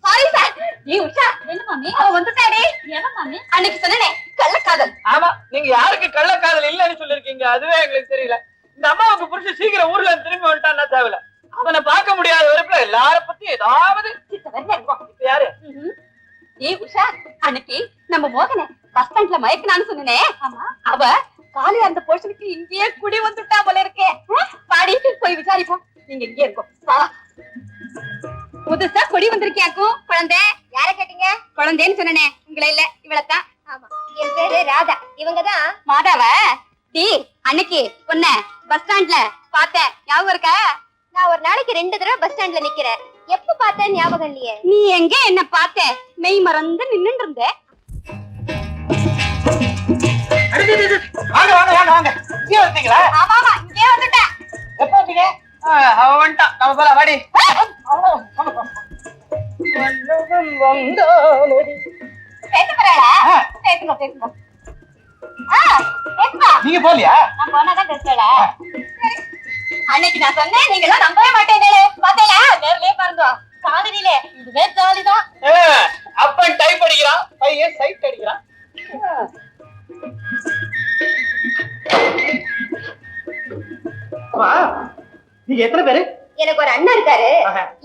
Sorry sir. ஏய் உஷா, என்ன மாமி? அவ வந்துட்டாடே. என்ன மாமி? அன்னைக்கு சொன்னனே கள்ளக்காதல். ஆமா, நீங்க யாருக்கு கள்ளக்காதல் இல்லன்னு சொல்லிருக்கீங்க, அதுவே எங்களுக்கு தெரியல. இந்த அம்மாவுக்கு புரிச்சு சீக்கிரம் ஊர்ல திரும்பி வந்துட்டான்னா தேவையில்ல. அவனை பார்க்க முடியாத வரைக்கும் எல்லார பத்தி ஏதாவது யாரு? ஏய் உஷா, அன்னைக்கு நம்ம மோகனை பஸ் ஸ்டாண்ட்ல மயக்கினான்னு சொன்னனே, அவ காலையில அந்த போர்ஷனுக்கு இங்கேயே குடி வந்துட்டா போல இருக்கே. பாடி போய் விசாரிப்போம். நீங்க இங்கே இருக்கோம். புதுசா குடி வந்திருக்கியாக்கும். குழந்தை யார கேட்டீங்க? குழந்தைன்னு சொன்னனே, உங்களை இல்ல இவளத்தான். ஆமா, என் பேரு ராதா. இவங்கதான் மாதாவ. டி அன்னைக்கு உன்ன பஸ் ஸ்டாண்ட்ல பார்த்தேன், ஞாபகம் இருக்கா? நான் ஒரு நாளைக்கு 2 தடவை பஸ் ஸ்டாண்ட்ல நிக்கிறேன். எப்ப பார்த்தேன் ஞாபகம் இல்லையே. நீ எங்க என்ன பார்த்த? மெய் மறந்து நின்னுட்டு இருந்த. வாங்க வாங்க வாங்க வாங்க. இங்கே வந்தீங்களா? ஆமா ஆமா, இங்கே வந்துட்டேன். எப்ப வந்தீங்க? அவ வந்துட்டான். நம்ம போல வாடி. பேச போறாளா? பேசுங்க பேசுங்க. நீங்க போலியா? நான் போனாதான் பேசுறா. அன்னைக்கு நான் சொன்னேன், நீங்க எல்லாம் நம்பவே மாட்டேனே. பாத்தீங்களா? நேர்லயே பாருங்க. காதலிலே இதுவே ஜாலிதான். அப்பன் டைப் அடிக்கிறான், பையன் சைட் அடிக்கிறான். நீங்க எத்தனை பேரு? எனக்கு ஒரு அண்ணன் இருக்காரு.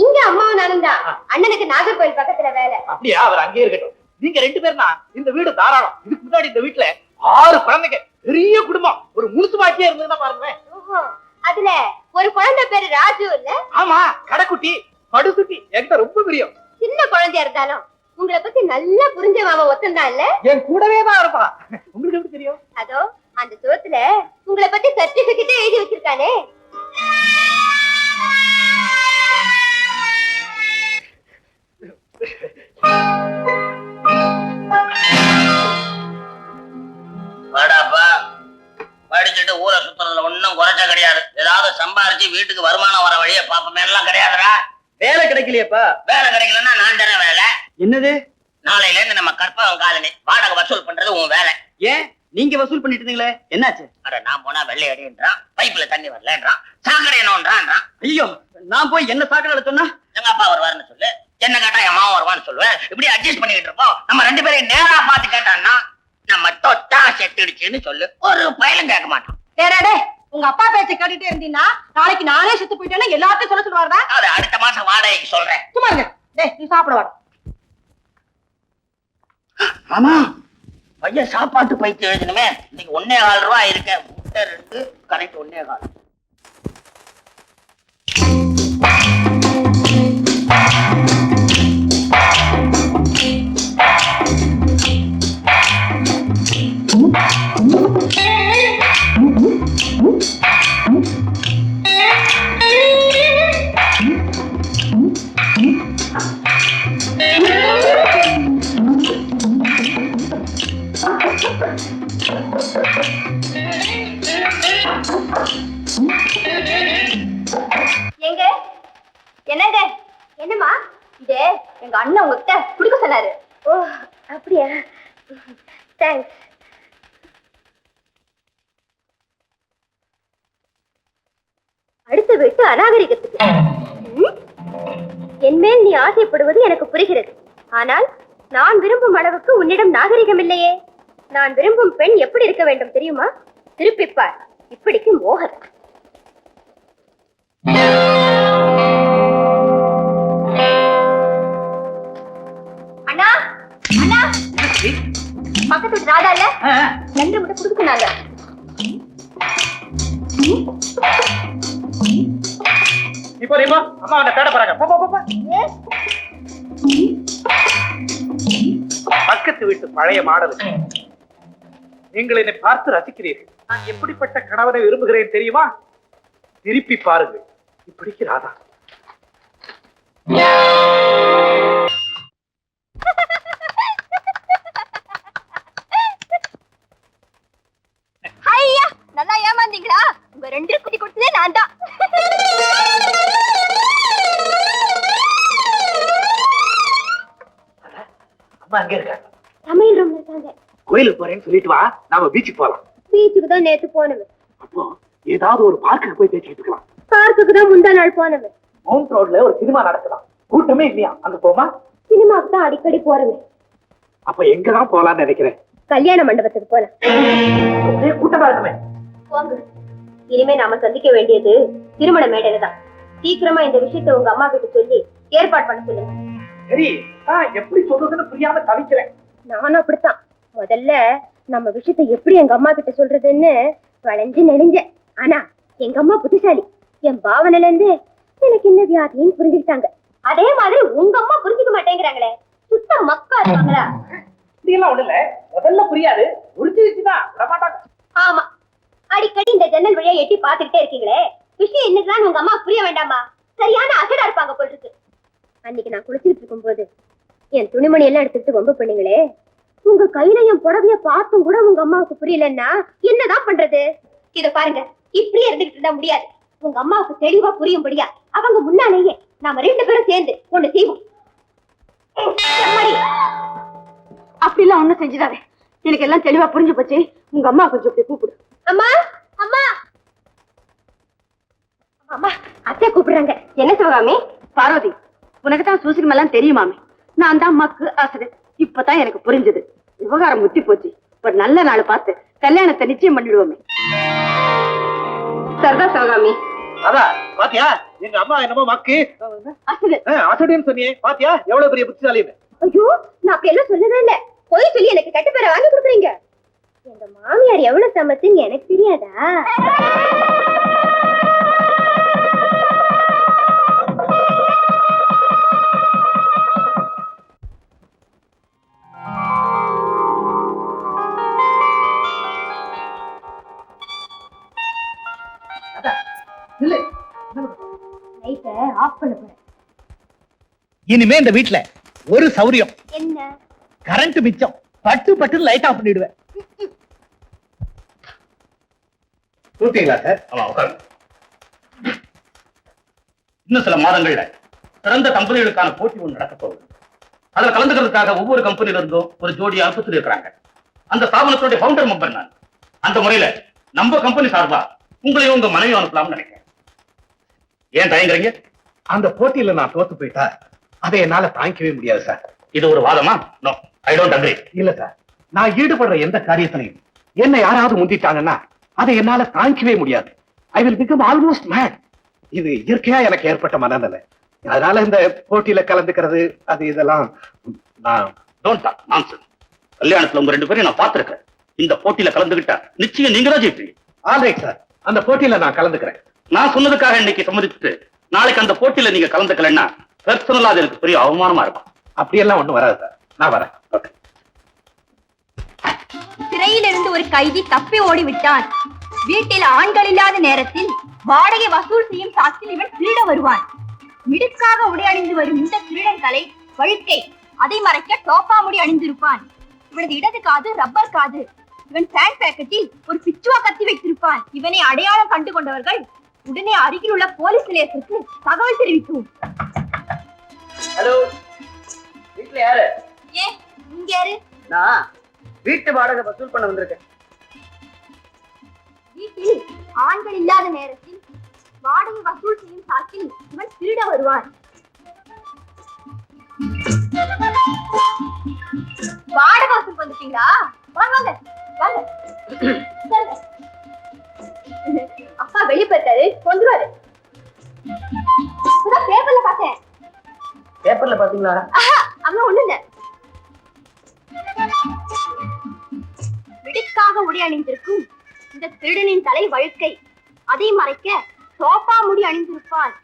இங்க அம்மாவும் நானும் தான். அண்ணனுக்கு நாகர்கோயில் பக்கத்துல வேலை. அப்படியா? அவர் அங்கேயே இருக்கட்டும். நீங்க 2 பேர்னா இந்த வீடு தாராளம். இதுக்கு முன்னாடி இந்த வீட்டுல 6 குழந்தைங்க, பெரிய குடும்பம். ஒரு முழுசு பாக்கியா இருந்ததுன்னா பாருங்க. அதுல ஒரு குழந்தை பேரு ராஜு இல்ல? ஆமா, கடைக்குட்டி படுசுட்டி. என்கிட்ட ரொம்ப பிரியம். சின்ன குழந்தையா இருந்தாலும் உங்களை பத்தி நல்லா புரிஞ்ச மாமா ஒத்தந்தான் இல்ல? என் கூடவே தான் இருப்பான். உங்களுக்கு எப்படி தெரியும்? அதோ அந்த சோத்துல உங்களை பத்தி சர்டிபிகேட் எழுதி வச்சிருக்கானே. வாடாப்பா, படிச்சுட்டு ஊரை சுத்துறதுல ஒன்னும் குறைச்ச கிடையாது. ஏதாவது சம்பாரிச்சு வீட்டுக்கு வருமானம் வர வழிய பாப்பமே எல்லாம் கிடையாதுடா. வேலை கிடைக்கலையப்பா? வேலை கிடைக்கலன்னா நான் தரேன் வேலை. என்னது? நாளையில இருந்து நம்ம கற்பகம் காலனி வாடகை வசூல் பண்றது உன் வேலை. ஏன் நீங்க வசூல் பண்ணிட்டு இருந்தீங்களே, என்னாச்சு? அட, நான் போனா வெள்ளை அடின்றான், பைப்புல தண்ணி வரலன்றான், சாக்கடை என்னன்றான். ஐயோ, நான் போய் என்ன சாக்கடை சொன்னா எங்க அப்பா வருவாருன்னு சொல்லு, என்ன கேட்டா என் மாமா வருவான்னு சொல்லுவேன். இப்படி அட்ஜஸ்ட் பண்ணிக்கிட்டு இருப்போம். நம்ம 2 பேரையும் நேரா பார்த்து கேட்டான்னா நம்ம தொட்டா செத்துடுச்சுன்னு சொல்லு, ஒரு பயலும் கேட்க மாட்டான். டேடே, உங்க அப்பா பேச்ச கேட்டுட்டே இருந்தீங்கன்னா நாளைக்கு நானே செத்து போயிட்டேன்னா எல்லாத்தையும் சொல்ல சொல்லுவாருடா. அது அடுத்த மாசம் வாடகைக்கு சொல்றேன். சும்மா இருங்க. டேய், நீ சாப்பிட வா. ஆமா, பையன் சாப்பாட்டு பைத்து எழுதணுமே. இன்னைக்கு 1.25 ரூபாய் இருக்க. முட்டை 2, கரெக்ட் 1.25. எங்க என்னங்க? என்னம்மா இது? எங்க அண்ணன் உங்ககிட்ட குடிக்க சொன்னாரு. ஓ அப்படியா? தேங்க்ஸ். அடுத்த வீட்டு அநாகரிகத்துக்கு என்மேல் நீ ஆசைப்படுவது எனக்கு புரிகிறது. ஆனால் நான் விரும்பும் அளவுக்கு உன்னிடம் நாகரிகம் இல்லையே. நான் விரும்பும் பெண் எப்படி இருக்க வேண்டும் தெரியுமா? திருப்பிப்பார், இப்படிக்கு மோகன். அண்ணா அண்ணா, பக்கத்து வீட்டு ராதா இல்ல? 2 மட்டும் குடுக்குனாங்க. இப்போ ரீமா அம்மா அவனை தேட போறாங்க. போ போ போ. பக்கத்து வீட்டு பழைய மாடல். நீங்கள் என்னை பார்த்து ரசிக்கிறீர்கள். நான் எப்படிப்பட்ட கணவனை விரும்புகிறேன் தெரியுமா? திருப்பி பாருங்கள், இப்படிக்கு ராதா. ஐயா, நல்லா ஏமாந்தீங்களா? உங்க 2 குட்டி கொடுத்ததே நான் தான். அம்மா அங்க இருக்காங்க. சமையல் ரூம்ல இருக்காங்க. கோயிலுக்கு போறேன்னு சொல்லிட்டு வா, நாம பீச்சுக்கு போலாம். பீச்சுக்கு தான் நேத்து போனவன். அப்போ ஏதாவது ஒரு பார்க்குக்கு போய் பேசிக்கிட்டு இருக்கலாம். பார்க்குக்கு தான் முந்தா நாள் போனவன். மவுண்ட் ரோட்ல ஒரு சினிமா நடக்கலாம். கூட்டமே இல்லையா? அங்க போமா? சினிமாவுக்கு தான் அடிக்கடி போறேங்க. அப்ப எங்கதான் போலான்னு நினைக்கிறேன். கல்யாண மண்டபத்துக்கு போலாம். ஒரே கூட்டமா இருக்குமே. போங்க. இனிமே நாம சந்திக்க வேண்டியது திருமண மேடையில தான். சீக்கிரமா இந்த விஷயத்தை உங்க அம்மா கிட்ட சொல்லி ஏற்பாடு பண்ண சொல்லுங்க. சரி, நான் எப்படி சொல்றதுன்னு புரியாம தவிக்கிறேன். நானும் அப்படித்தான். முதல்ல நம்ம விஷயத்தை எப்படி எங்க அம்மா கிட்ட சொல்றதுன்னு வளைஞ்சு நெளிஞ்சேன். ஆனா எங்க அம்மா புத்திசாலி. என் பாவனையில இருந்து எனக்கு என்ன வியாதின்னு புரிஞ்சுக்கிட்டாங்க. அதே மாதிரி உங்க அம்மா புரிஞ்சுக்க மாட்டேங்கிறாங்களே. சுத்த மக்கா இருக்காங்களா? இப்படியெல்லாம் ஒண்ணு இல்ல. முதல்ல புரியாது, புரிஞ்சு வச்சுதான் விடமாட்டாங்க. ஆமா, அடிக்கடி இந்த ஜன்னல் வழியா எட்டி பாத்துக்கிட்டே இருக்கீங்களே. விஷயம் என்னதான் உங்க அம்மா புரிய வேண்டாமா? சரியான அசடா இருப்பாங்க போல் இருக்கு. அன்னைக்கு நான் குளிச்சுட்டு இருக்கும் போது என் துணிமணி எல்லாம் எடுத்துக்கிட்டு ரொம்ப பண்ணீங்களே. உங்க கையில என் புடவைய பார்த்தும் கூட உங்க அம்மாவுக்கு புரியலன்னா என்னதான் பண்றது? இத பாருங்க, இப்படியே இருந்துகிட்டு இருந்தா முடியாது. உங்க அம்மாவுக்கு தெளிவா புரியும்படியா அவங்க முன்னாலேயே நாம 2 பேரும் சேர்ந்து ஒண்ணு செய்வோம். அப்படி எல்லாம் ஒண்ணும் செஞ்சிடாதே. எனக்கு எல்லாம் தெளிவா புரிஞ்சு போச்சு. உங்க அம்மா கொஞ்சம் இப்படி கூப்பிடு. அம்மா, அம்மா, அம்மா, அத்தை கூப்பிடுறாங்க. என்ன சிவகாமி? பார்வதி, உனக்கு தான் சூசிகம் எல்லாம் தெரியுமாமே. நான் தான் அம்மாக்கு ஆசை. இப்பதான் எனக்கு புரிஞ்சது. விவகாரம் முத்தி போச்சு. ஒரு நல்ல நாள் பார்த்து கல்யாணத்தை நிச்சயம் பண்ணிடுவோமே. சரிதான் சிவகாமி. அதான் பாத்தியா, எங்க அம்மா என்னமோ மக்கு அசடுன்னு சொன்னியே. பாத்தியா எவ்வளவு பெரிய புத்திசாலின்னு. ஐயோ, நான் அப்படி எல்லாம் சொல்லவே இல்ல. போய் சொல்லி எனக்கு கட்டு பேரை வாங்கி கொடுக்குறீங்க. எங்க மாமியார் எவ்வளவு சமத்துன்னு எனக்கு தெரியாதா? இனிமே இந்த வீட்டுல ஒரு சௌரியம். என்ன? கரண்ட் மிச்சம். பட்டு பட்டு லைட் ஆஃப் பண்ணிடுவேன். கூப்பிட்டீங்களா சார்? ஆமா, உட்காருங்க. இன்னும் சில மாதங்கள்ல சிறந்த கம்பெனிகளுக்கான போட்டி ஒன்று நடக்க போகுது. அதில் கலந்துக்கிறதுக்காக ஒவ்வொரு கம்பெனில இருந்தும் ஒரு ஜோடி அனுப்ப சொல்லியிருக்கிறாங்க. அந்த ஸ்தாபனத்துடைய ஃபவுண்டர் மெம்பர் நான். அந்த முறையில நம்ம கம்பெனி சார்பா உங்களையும் உங்க மனைவி அனுப்பலாம்னு நினைக்கிறேன். ஏன் தயங்குறீங்க? அந்த போட்டியில நான் தோத்து போயிட்டா அதை என்னால தாங்கிக்கவே முடியாது சார். இது ஒரு வாதமா? No, I don't agree. இல்ல சார், நான் ஈடுபடுற எந்த காரியத்திலையும் என்ன யாராவது முந்திட்டாங்கன்னா அதை என்னால தாங்கிக்கவே முடியாது. I will become almost mad. இது இயற்கையா எனக்கு ஏற்பட்ட மனநிலை. அதனால இந்த போட்டியில கலந்துக்கிறது அது இதெல்லாம் நான் டோன்ட் டாக் நான்சென்ஸ். கல்யாணத்துல உங்க 2 பேரையும் நான் பார்த்திருக்கேன். இந்த போட்டியில கலந்துக்கிட்டா நிச்சயம் நீங்க தான் ஜெயிப்பீங்க. ஆல்ரைட் சார், அந்த போட்டியில நான் கலந்துக்கிறேன். நான் சொன்னதுக்காக இன்னைக்கு சம்மதிச்சுட்டு நாளைக்கு அந்த போட்டியில நீங்க கலந்துக்கலன்னா பர்சனலா அது எனக்கு பெரிய அவமானமா இருக்கும். அப்படியெல்லாம் ஒண்ணும் வராது சார், நான் வரேன். ஓகே. சிறையிலிருந்து ஒரு கைதி தப்பி ஓடிவிட்டான். வீட்டில் ஆண்கள் இல்லாத நேரத்தில் வாடகை வசூல் செய்யும் சாக்கில் இவன் திருட வருவான். மிடுக்காக உடை அணிந்து வரும் இந்த திருடன் தலை வழுக்கை. அதை மறைக்க டோப்பா முடி அணிந்திருப்பான். இவனது இடது காது ரப்பர் காது. இவன் பேண்ட் பாக்கெட்டில் ஒரு பிச்சுவா கத்தி வைத்திருப்பான். இவனை அடையாளம் கண்டு கொண்டவர்கள் உடனே அருகில் உள்ள போலீஸ் நிலையத்திற்கு தகவல் தெரிவிக்கும். ஹலோ, வீட்டுல யாரு? ஏன் இங்க யாரு? நான் வீட்டு வாடகை வசூல் பண்ண வந்திருக்கேன். வீட்டில் ஆண்கள் இல்லாத நேரத்தில் வாடகை வசூல் செய்யும் சாக்கில் இவன் திருட வருவான். வாடகை வசூல் வந்துட்டீங்களா? வாங்க வாங்க வாங்க. உட்காருங்க. அப்பா வெளியே போயிட்டாரு, வந்துருவாரு. இப்பதான் பேப்பர்ல பார்த்தேன். பேப்பர்ல பாத்தீங்களா? அம்மா ஒண்ணு இல்ல. மிடுக்காக உடை அணிந்திருக்கும் இந்த திருடனின் தலை வழுக்கை. அதை மறைக்க சோப்பா முடி அணிந்திருப்பான்.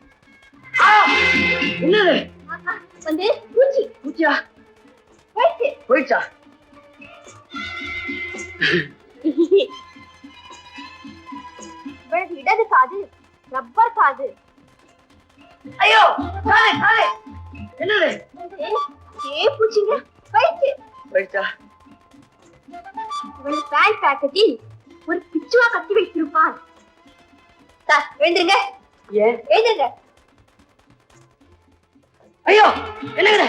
என்னது? வந்து பூச்சி. பூச்சியா? போயிடுச்சு. போயிடுச்சா? இவனது இடது காது ரப்பர் காது. ஐயோ, காலே காலே. என்னது? ஏ பூச்சிங்க, போயிடுச்சு. போயிடுச்சா? இவனது பேண்ட் பாக்கெட்டில் ஒரு பிச்சுவா கத்தி வைத்திருப்பான். சார், எழுந்திருங்க. ஏன்? எழுந்திருங்க. ஐயோ, என்னங்க?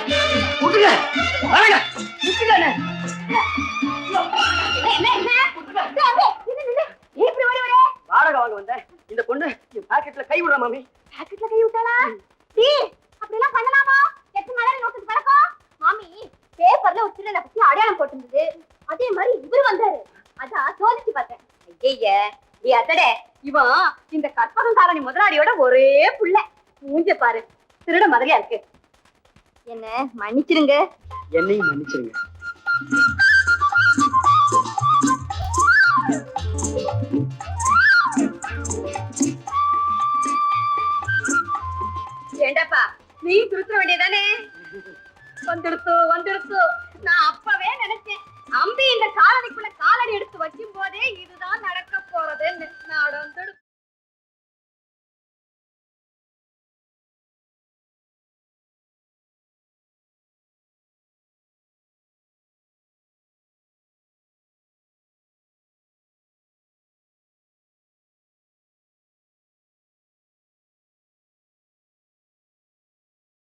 விட்டுங்க, வாங்க, விட்டுங்க. வாடகை வாங்க வந்தேன். இந்த பொண்ணு என் பாக்கெட்ல கை விடுற மாமி. பாக்கெட்ல கை விட்டாளா? டீ, அப்படி அப்படிலாம் பண்ணலாமா? எட்டு மலர் நோட்டுக்கு பழக்கம். மாமி பேப்பர்ல ஒரு திருடனை பத்தி அடையாளம் போட்டிருந்தது. அதே மாதிரி இவர் வந்தாரு. அதான் சோதிச்சு பார்த்தேன். ஐயே நீ அத்தடே, இவன் இந்த கற்பகங்காரணி முதலாளியோட ஒரே புள்ள. மூஞ்ச பாரு, திருட மாதிரியா இருக்கு. என்ன மன்னிச்சிருங்க. என்னையும் மன்னிச்சிருங்க. ஏண்டாப்பா நீ திருத்த வேண்டியதானே? வந்துடுத்து நான் அப்பவே நினைச்சேன், அம்பி இந்த காலனிக்குள்ள